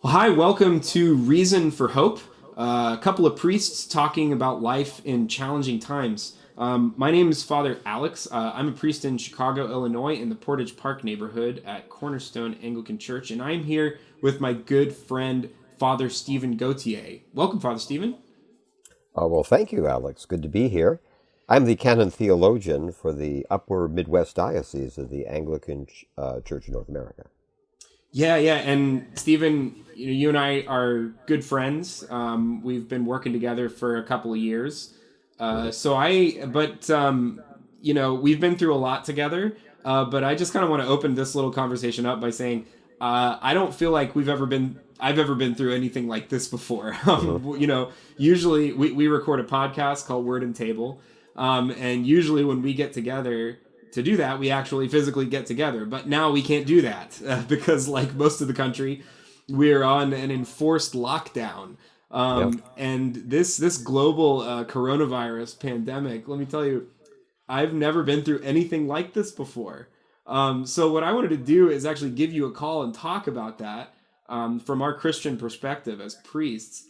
Well, hi, welcome to Reason for Hope. A couple of priests talking about life in challenging times. My name is Father Alex. I'm a priest in Chicago, Illinois, in the Portage Park neighborhood at Cornerstone Anglican Church, and I'm here with my good friend Father Stephen Gautier. Welcome, Father Stephen. Well, thank you, Alex. Good to be here. I'm the canon theologian for the Upper Midwest Diocese of the Anglican Church of North America. Yeah, and Stephen, you and I are good friends. We've been working together for a couple of years. Hmm. We've been through a lot together. But I just kind of want to open this little conversation up by saying, I don't feel like I've ever been through anything like this before. Hmm. Usually we record a podcast called Word and Table, and usually when we get together to do that, we actually physically get together. But now we can't do that because, like most of the country, we're on an enforced lockdown. Yep. And this global coronavirus pandemic, let me tell you, I've never been through anything like this before. So what I wanted to do is actually give you a call and talk about that from our Christian perspective as priests,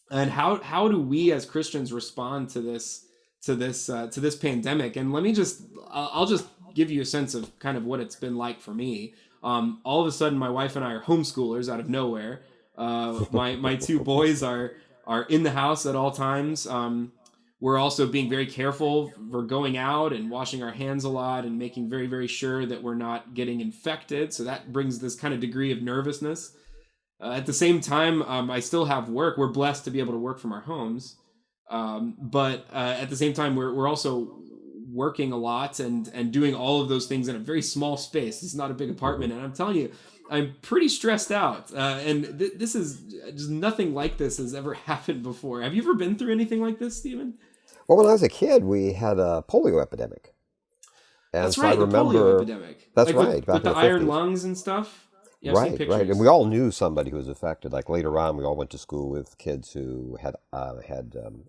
and how do we as Christians respond to this pandemic? And let me just I'll just give you a sense of kind of what it's been like for me. All of a sudden, my wife and I are homeschoolers out of nowhere. My two boys are in the house at all times. We're also being very careful. We're going out and washing our hands a lot and making very, very sure that we're not getting infected. So that brings this kind of degree of nervousness. At the same time, I still have work. We're blessed to be able to work from our homes. But at the same time, we're also working a lot and doing all of those things in a very small space. It's not a big Hmm. apartment. And I'm telling you, I'm pretty stressed out. And this is just nothing like this has ever happened before. Have you ever been through anything like this, Stephen? Well, when I was a kid, we had a polio epidemic. And That's so I right, the polio remember, epidemic. that's Like right, with back in the the iron 50s. lungs and stuff. Yeah, I've seen Right. And we pictures. all knew somebody who was affected. Like later on, we all went to school with kids who had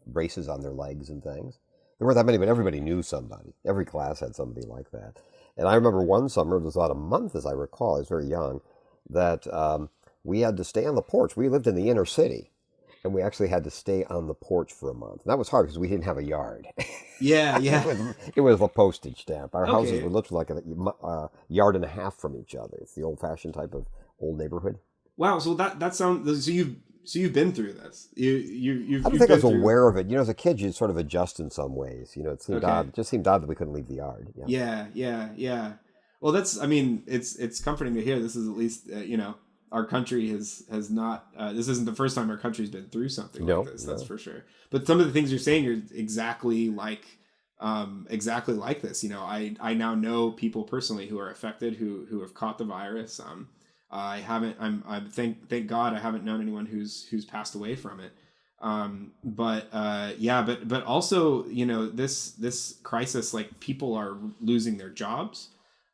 braces on their legs and things. There weren't that many, but everybody knew somebody. Every class had somebody like that. And I remember one summer, it was about a month, as I recall. I was very young, that we had to stay on the porch. We lived in the inner city, and we actually had to stay on the porch for a month. And that was hard because we didn't have a yard. Yeah, It yeah. was it was a postage stamp. Our houses were Okay. literally like a yard and a half from each other. It's the old-fashioned type of old neighborhood. Wow. So that sounds so you've been through this. I don't You've think I been was through. aware of it. As a kid, you sort of adjust in some ways. It seemed Okay. odd. It just seemed odd that we couldn't leave the yard. Yeah. Yeah. Well, I mean, it's comforting to hear. This is at least our country has not. This isn't the first time our country's been through something like No, this. That's no. for sure. But some of the things you're saying are exactly like this. I now know people personally who are affected who have caught the virus. I haven't. I'm thank God I haven't known anyone who's passed away from it. But also this crisis, like, people are losing their jobs.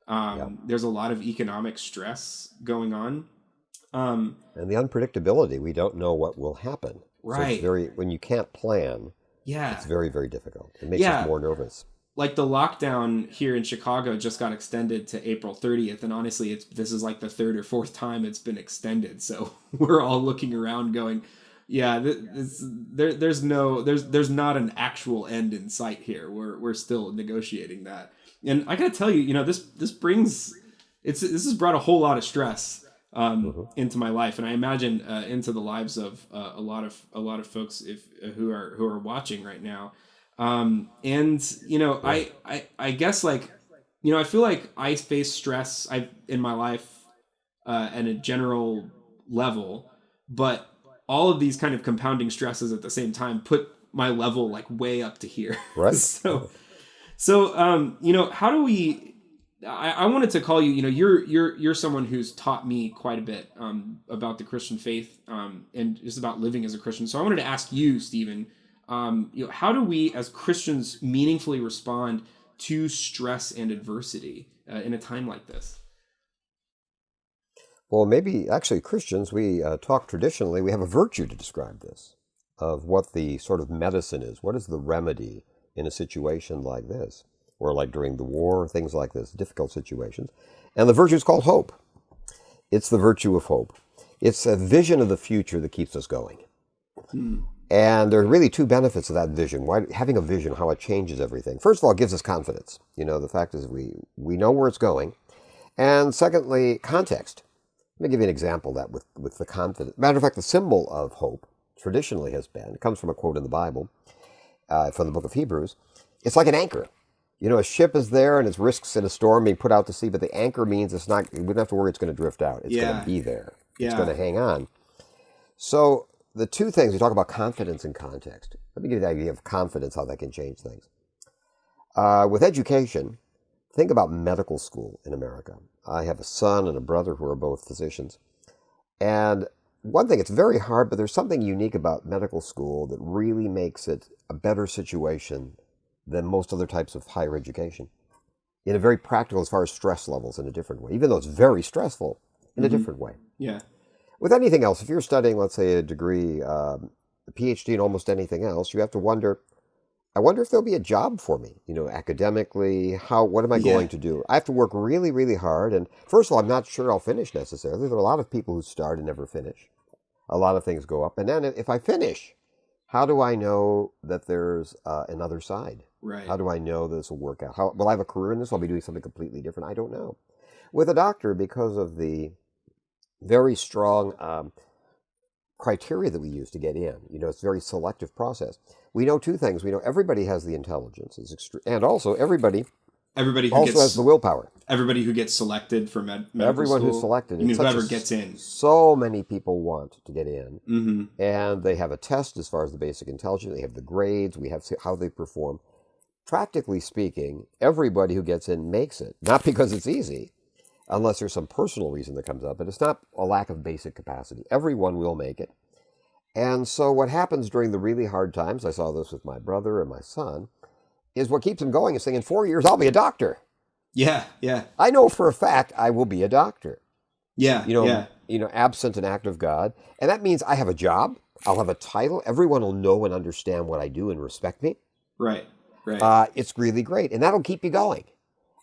Yeah. There's a lot of economic stress going on. Um, And the unpredictability, we don't know what will happen. So it's right. when you can't plan, it's Yeah. very, very difficult. It makes us Yeah. more nervous. Like the lockdown here in Chicago just got extended to April 30th, and honestly, this is like the third or fourth time it's been extended. So we're all looking around, going, "Yeah, there's not an actual end in sight here. We're still negotiating that." And I gotta tell you, this brings this has brought a whole lot of stress Hmm. into my life, and I imagine into the lives of a lot of folks if who are watching right now. And Yeah. I guess, like, I feel like I face stress in my life at a general level, but all of these kind of compounding stresses at the same time put my level like way up to here. Right. so how do we? I wanted to call you. You're someone who's taught me quite a bit about the Christian faith and just about living as a Christian. So I wanted to ask you, Stephen, how do we as Christians meaningfully respond to stress and adversity in a time like this? Well, maybe actually Christians, we talk traditionally, we have a virtue to describe this of what the sort of medicine is. What is the remedy in a situation like this, or like during the war, things like this, difficult situations? And the virtue is called hope. It's the virtue of hope. It's a vision of the future that keeps us going. Hmm. And there are really two benefits of that vision. Why, having a vision, how it changes everything. First of all, it gives us confidence. The fact is we know where it's going. And secondly, context. Let me give you an example of that with the confidence. Matter of fact, the symbol of hope traditionally has been, it comes from a quote in the Bible, from the book of Hebrews, it's like an anchor. A ship is there and it risks in a storm being put out to sea, but the anchor means we don't have to worry it's going to drift out. It's going to be there. It's going to hang on. So the two things, we talk about confidence and context. Let me give you the idea of confidence, how that can change things. With education, think about medical school in America. I have a son and a brother who are both physicians. And one thing, it's very hard, but there's something unique about medical school that really makes it a better situation than most other types of higher education. In a very practical, as far as stress levels, in a different way, even though it's very stressful, in a different way. Yeah. With anything else, if you're studying, let's say, a degree, a PhD in almost anything else, you have to wonder, I wonder if there'll be a job for me, academically, what am I going to do? I have to work really, really hard. And first of all, I'm not sure I'll finish necessarily. There are a lot of people who start and never finish. A lot of things go up. And then if I finish, how do I know that there's another side? Right. How do I know this will work out? Will I have a career in this? Will I be doing something completely different? I don't know. With a doctor, because of the very strong criteria that we use to get in, it's a very selective process. We know two things. We know everybody has the intelligence, and also everybody has the willpower. Everybody who gets selected for medical Everyone school, who's selected. you mean whoever gets in. So many people want to get in, Mm-hmm. and they have a test as far as the basic intelligence. They have the grades. We have how they perform. Practically speaking, everybody who gets in makes it. Not because it's easy, unless there's some personal reason that comes up, but it's not a lack of basic capacity. Everyone will make it. And so what happens during the really hard times, I saw this with my brother and my son, is what keeps them going is saying, in 4 years, I'll be a doctor. Yeah, yeah. I know for a fact I will be a doctor. Yeah, Absent an act of God. And that means I have a job. I'll have a title. Everyone will know and understand what I do and respect me. Right. It's really great. And that'll keep you going.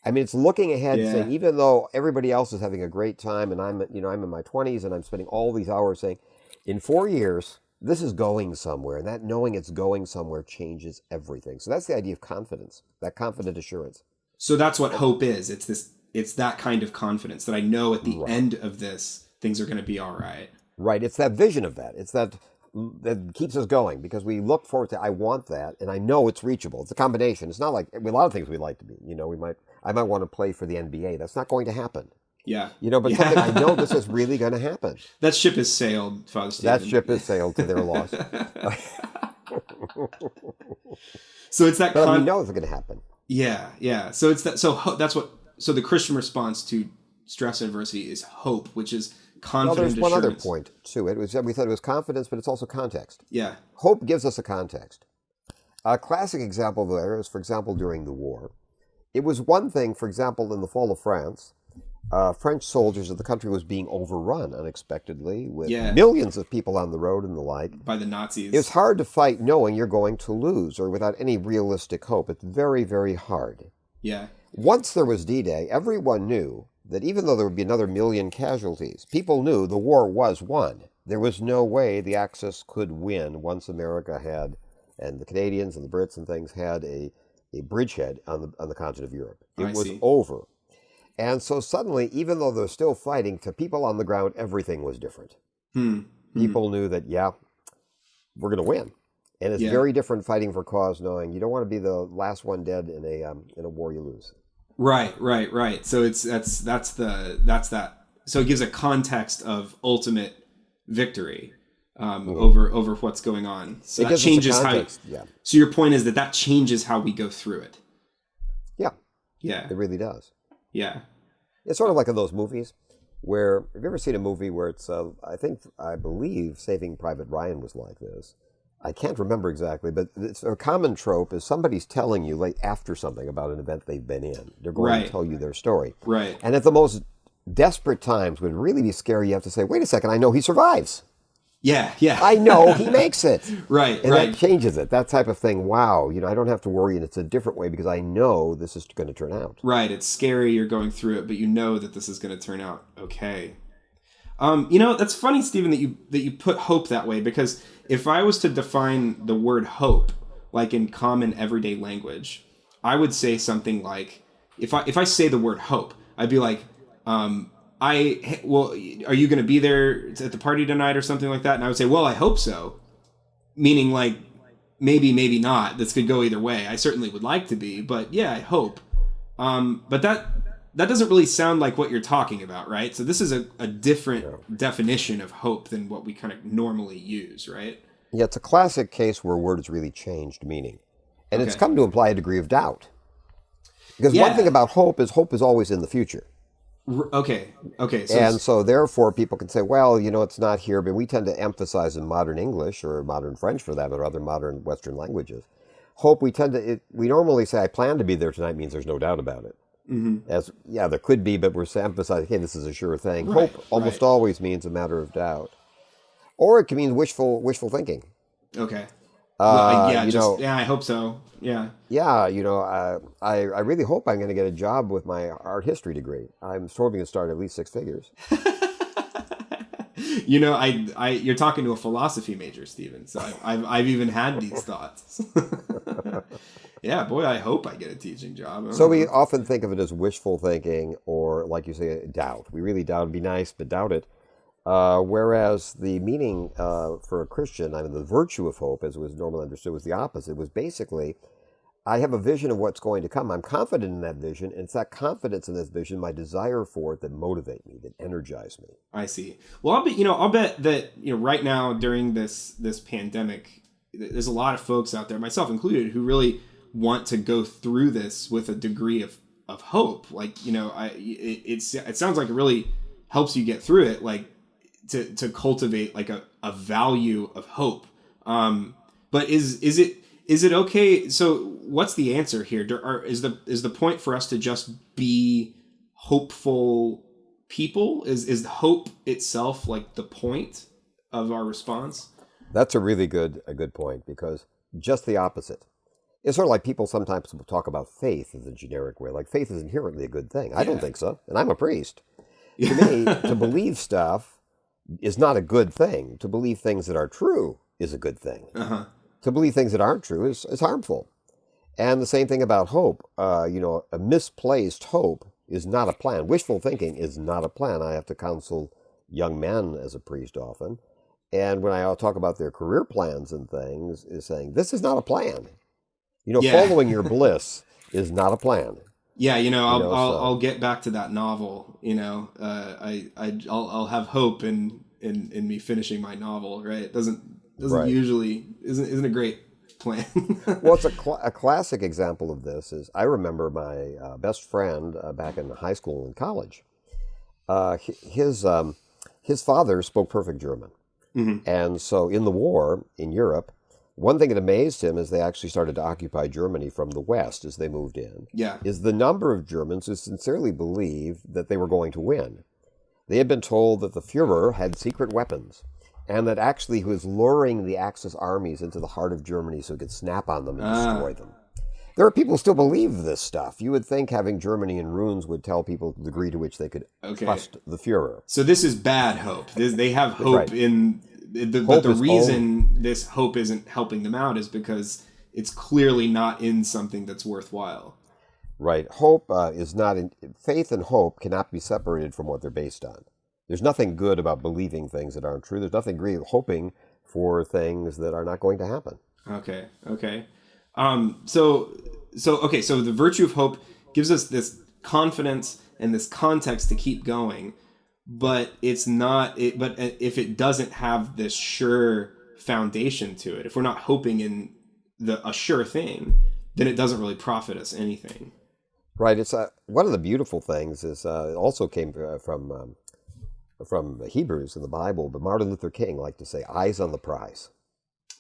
I mean, it's looking ahead, saying, even though everybody else is having a great time and I'm in my 20s and I'm spending all these hours saying, in 4 years, this is going somewhere. And that knowing it's going somewhere changes everything. So that's the idea of confidence, that confident assurance. So that's what hope is. It's that kind of confidence that I know at the end of this, things are going to be all right. Right. It's that vision of that. It's that keeps us going because we look forward to, I want that, and I know it's reachable. It's a combination. It's not like a lot of things we like to be. I might want to play for the NBA. That's not going to happen. Yeah. But something I know this is really going to happen. That ship has sailed, Father Stephen. That ship has sailed to their loss. So it's that. But we know it's going to happen. Yeah. So it's that. So that's what. So the Christian response to stress and adversity is hope, which is confident. Well, there's one assurance. other point to it. We thought it was confidence, but it's also context. Yeah. Hope gives us a context. A classic example there is, for example, during the war. It was one thing, for example, in the fall of France, French soldiers of the country was being overrun unexpectedly with millions of people on the road and the like. By the Nazis. It's hard to fight knowing you're going to lose or without any realistic hope. It's very, very hard. Yeah. Once there was D-Day, everyone knew that even though there would be another million casualties, people knew the war was won. There was no way the Axis could win once America had, and the Canadians and the Brits and things had a bridgehead on the continent of Europe. It was over. And so suddenly, even though they're still fighting, to people on the ground, everything was different. People knew that, we're going to win. And it's very different fighting for cause, knowing you don't want to be the last one dead in a war you lose. Right. So that's that. So it gives a context of ultimate victory over what's going on. So that changes how. So your point is that changes how we go through it. Yeah. It really does. Yeah. It's sort of like in those movies where, have you ever seen a movie where it's, I believe Saving Private Ryan was like this. I can't remember exactly, but it's a common trope is somebody's telling you like after something about an event they've been in. They're going to tell you their story. Right. And at the most desperate times would really be scary. You have to say, wait a second, I know he survives. Yeah. I know he makes it. Right. And that changes it. That type of thing. Wow. I don't have to worry, and it's a different way because I know this is going to turn out. Right. It's scary. You're going through it, but you know that this is going to turn out okay. That's funny, Stephen, that you put hope that way, because if I was to define the word hope, like in common everyday language, I would say something like, if I say the word hope, I'd be like, well, are you going to be there at the party tonight or something like that? And I would say, well, I hope so, meaning like maybe not. This could go either way. I certainly would like to be, but yeah, I hope. But that doesn't really sound like what you're talking about, right? So this is a different definition of hope than what we kind of normally use, right? Yeah, it's a classic case where words really changed meaning. And it's Okay. come to imply a degree of doubt. Because one Yeah. thing about hope is always in the future. Okay. So And so therefore people can say, well, it's not here, but we tend to emphasize in modern English or modern French for that, or other modern Western languages. Hope, we normally say, I plan to be there tonight means there's no doubt about it. There could be, but we're emphasizing, hey, this is a sure thing. Right, Hope almost right. always means a matter of doubt. Or it can mean wishful thinking. okay. Well, You know, I hope so. Yeah. yeah, I really hope I'm going to get a job with my art history degree. I'm hoping to start at least six figures. You're talking to a philosophy major, Stephen. So I've even had these thoughts. Yeah, boy, I hope I get a teaching job. I don't So we know. often think of it as wishful thinking, or like you say, doubt. We really doubt. It'd be nice, but doubt it. Whereas the meaning for a Christian, the virtue of hope, as it was normally understood, was the opposite. It was basically, I have a vision of what's going to come. I'm confident in that vision, and it's that confidence in this vision, my desire for it, that motivate me, that energize me. I see. Well, I'll bet that right now during this pandemic, there's a lot of folks out there, myself included, who really want to go through this with a degree of hope. Like it sounds like it really helps you get through it. Like to cultivate like a value of hope. But is it okay? So what's the answer here? Is the point for us to just be hopeful people? Is hope itself like the point of our response? That's a good point, because just the opposite. It's sort of like people sometimes will talk about faith as a generic way. Like faith is inherently a good thing. I don't Yeah. think so, and I'm a priest. To me, to believe stuff is not a good thing. To believe things that are true is a good thing. Uh-huh. To believe things that aren't true is harmful. And the same thing about hope. A misplaced hope is not a plan. Wishful thinking is not a plan. I have to counsel young men as a priest often. And when I talk about their career plans and things, is saying, this is not a plan. Yeah. Following your bliss is not a plan. Yeah, I'll So get back to that novel. I'll have hope in me finishing my novel. Right? It doesn't right. usually isn't a great plan. Well, it's a classic example of this. Is I remember my best friend back in high school and college. His father spoke perfect German, and so in the war in Europe, one thing that amazed him as they actually started to occupy Germany from the west as they moved in, Yeah. is the number of Germans who sincerely believed that they were going to win. They had been told that the Fuhrer had secret weapons, and that actually he was luring the Axis armies into the heart of Germany so he could snap on them and destroy them. There are people who still believe this stuff. You would think having Germany in ruins would tell people the degree to which they could Okay. trust the Fuhrer. So this is bad hope. They have hope Right. but Hope the is reason this hope isn't helping them out is because it's clearly not in something that's worthwhile. Right. Hope is not in, faith and hope cannot be separated from what they're based on. There's nothing good about believing things that aren't true. There's nothing great hoping for things that are not going to happen. Okay. So the virtue of hope gives us this confidence and this context to keep going, but it's not it but if it doesn't have this sure foundation to it, if we're not hoping in a sure thing, then it doesn't really profit us anything. Right. It's one of the beautiful things is it also came from the Hebrews in the Bible, but Martin Luther King liked to say, eyes on the prize.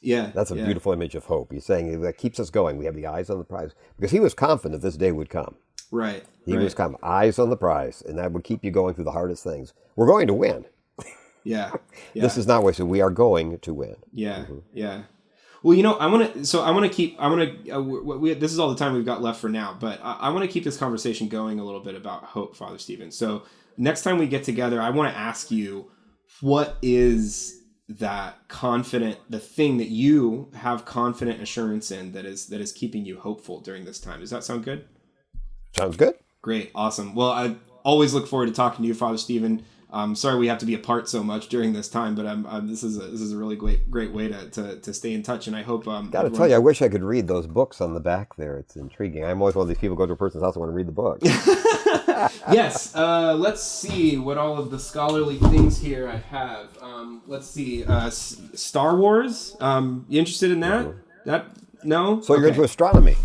Yeah. That's a beautiful image of hope. He's saying that keeps us going. We have the eyes on the prize. Because he was confident this day would come. Right. He was confident, eyes on the prize, and that would keep you going through the hardest things. We're going to win. Yeah. This is not wasted. We are going to win. Yeah. Yeah. Well, this is all the time we've got left for now, but I want to keep this conversation going a little bit about hope, Father Stephen. So next time we get together, I want to ask you, what is that confident, the thing that you have confident assurance in that is keeping you hopeful during this time? Does that sound good? Sounds good. Great. Awesome. Well, I always look forward to talking to you, Father Stephen. Sorry we have to be apart so much during this time, but this is a really great way to stay in touch, and I hope. Gotta tell you, I wish I could read those books on the back there. It's intriguing. I'm always one of these people who go to a person's house and want to read the book. Yes. Let's see what all of the scholarly things here I have. Let's see. Star Wars. You interested in that? That no. So you're into astronomy.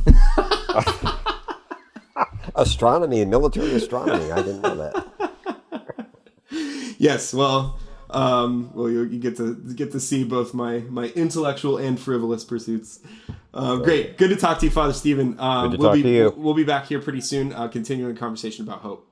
Astronomy and military astronomy. I didn't know that. Yes, well, you get to see both my intellectual and frivolous pursuits. Great, good to talk to you, Father Stephen. Good to talk to you. We'll be back here pretty soon, continuing a conversation about hope.